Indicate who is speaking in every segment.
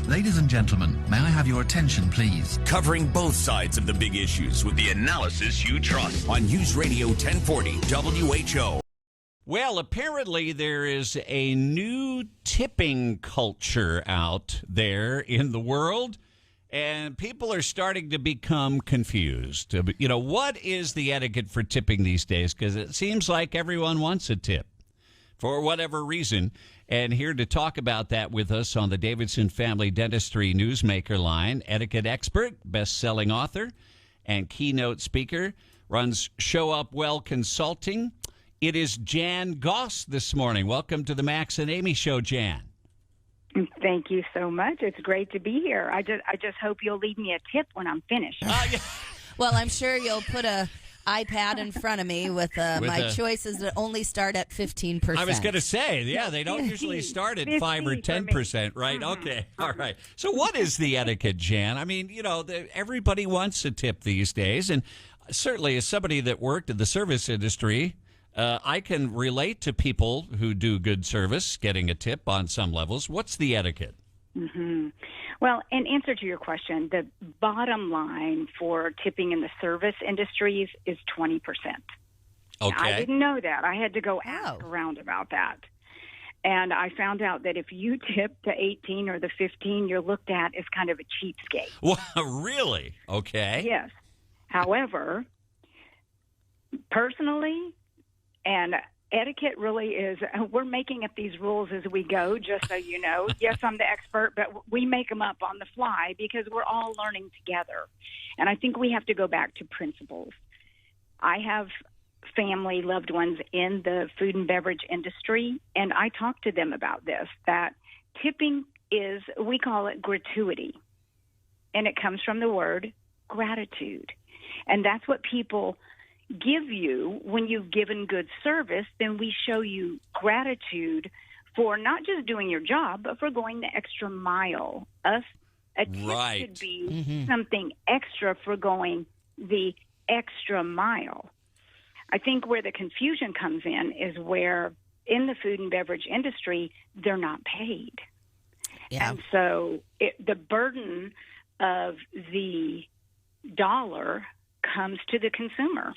Speaker 1: Ladies and gentlemen, may I have your attention, please?
Speaker 2: Covering both sides of the big issues with the analysis you trust on News Radio 1040 WHO.
Speaker 3: Well, apparently there is a new tipping culture out there in the world, and people are starting to become confused. You know, what is the etiquette for tipping these days? Because it seems like everyone wants a tip for whatever reason. And here to talk about that with us on the Davidson Family Dentistry Newsmaker line, etiquette expert, best-selling author, and keynote speaker, runs Show Up Well Consulting. It is Jan Goss this morning. Welcome to the Max and Amy Show, Jan.
Speaker 4: Thank you so much. It's great to be here. I just hope you'll leave me a tip when I'm finished.
Speaker 3: Yeah.
Speaker 5: Well, I'm sure you'll put a iPad in front of me with my choices that only start at 15%.
Speaker 3: I was going to say, yeah, they don't usually start at 5 or 10%, right? Okay, all right. So what is the etiquette, Jan? I mean, you know, everybody wants a tip these days, and certainly as somebody that worked in the service industry, I can relate to people who do good service getting a tip on some levels. What's the etiquette?
Speaker 4: Mm-hmm. Well, in answer to your question, the bottom line for tipping in the service industries is 20%.
Speaker 3: Okay.
Speaker 4: Now, I didn't know that. I had to go ask around about that. And I found out that if you tip to 18 or the 15, you're looked at as kind of a cheapskate.
Speaker 3: Well, really? Okay.
Speaker 4: Yes. However, personally, and etiquette really is, we're making up these rules as we go, just so you know. Yes, I'm the expert, but we make them up on the fly because we're all learning together. And I think we have to go back to principles. I have family, loved ones in the food and beverage industry, and I talk to them about this, that tipping is, we call it gratuity. And it comes from the word gratitude. And that's what people give you when you've given good service. Then we show you gratitude for not just doing your job, but for going the extra mile. A tip should be something extra for going the extra mile. I think where the confusion comes in is where in the food and beverage industry, they're not paid. Yeah. And so the burden of the dollar comes to the consumer.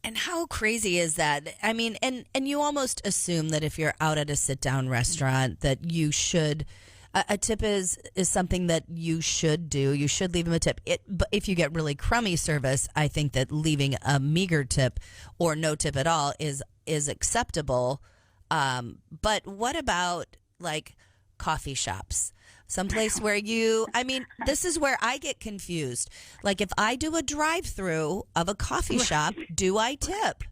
Speaker 5: And how crazy is that? I mean, and you almost assume that if you're out at a sit-down restaurant that you should, a tip is something that you should do. You should leave them a tip. But if you get really crummy service, I think that leaving a meager tip or no tip at all is acceptable. But what about like coffee shops? Someplace where this is where I get confused. Like if I do a drive-through of a coffee shop, do I tip?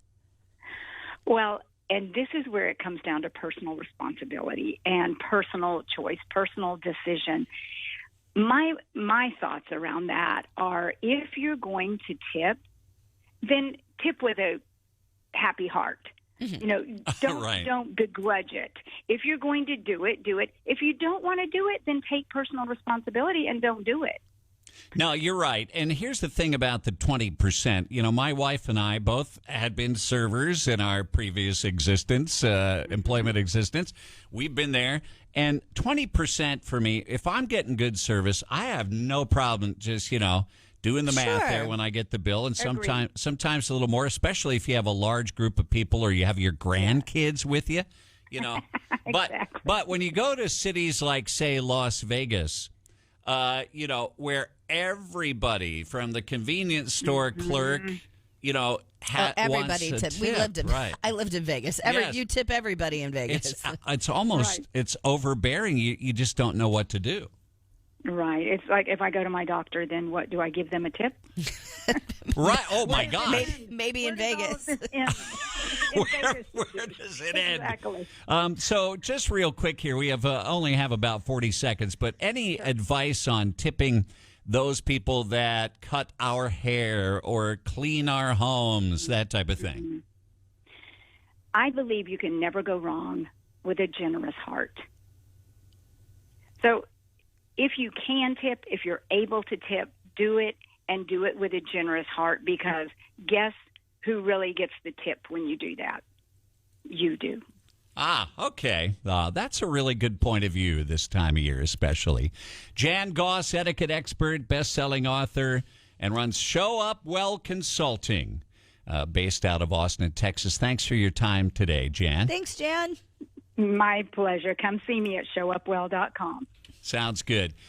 Speaker 4: Well, and this is where it comes down to personal responsibility and personal choice, personal decision. My thoughts around that are if you're going to tip, then tip with a happy heart. You know, don't begrudge it. If you're going to do it, do it. If you don't want to do it, then take personal responsibility and don't do it.
Speaker 3: No, you're right. And here's the thing about the 20%. You know, my wife and I both had been servers in our previous existence, employment existence. We've been there. And 20% for me, if I'm getting good service, I have no problem just, doing the math there when I get the bill, and sometimes a little more, especially if you have a large group of people or you have your grandkids with you,
Speaker 4: Exactly.
Speaker 3: But when you go to cities like, say, Las Vegas, where everybody from the convenience store clerk,
Speaker 5: everybody
Speaker 3: wants a
Speaker 5: tip. I lived in Vegas. You tip everybody in Vegas.
Speaker 3: It's almost it's overbearing. You just don't know what to do.
Speaker 4: Right. It's like if I go to my doctor, then what, do I give them a tip?
Speaker 3: Right. Oh, my God.
Speaker 5: Maybe in Vegas.
Speaker 3: Where does it end?
Speaker 4: Exactly.
Speaker 3: So just real quick here, we have only have about 40 seconds, but any advice on tipping those people that cut our hair or clean our homes, that type of thing?
Speaker 4: Mm-hmm. I believe you can never go wrong with a generous heart. So if you can tip, if you're able to tip, do it, and do it with a generous heart, because guess who really gets the tip when you do that? You do.
Speaker 3: Okay. That's a really good point of view this time of year, especially. Jan Goss, etiquette expert, best-selling author, and runs Show Up Well Consulting, based out of Austin, Texas. Thanks for your time today, Jan.
Speaker 5: Thanks, Jan.
Speaker 4: My pleasure. Come see me at showupwell.com.
Speaker 3: Sounds good.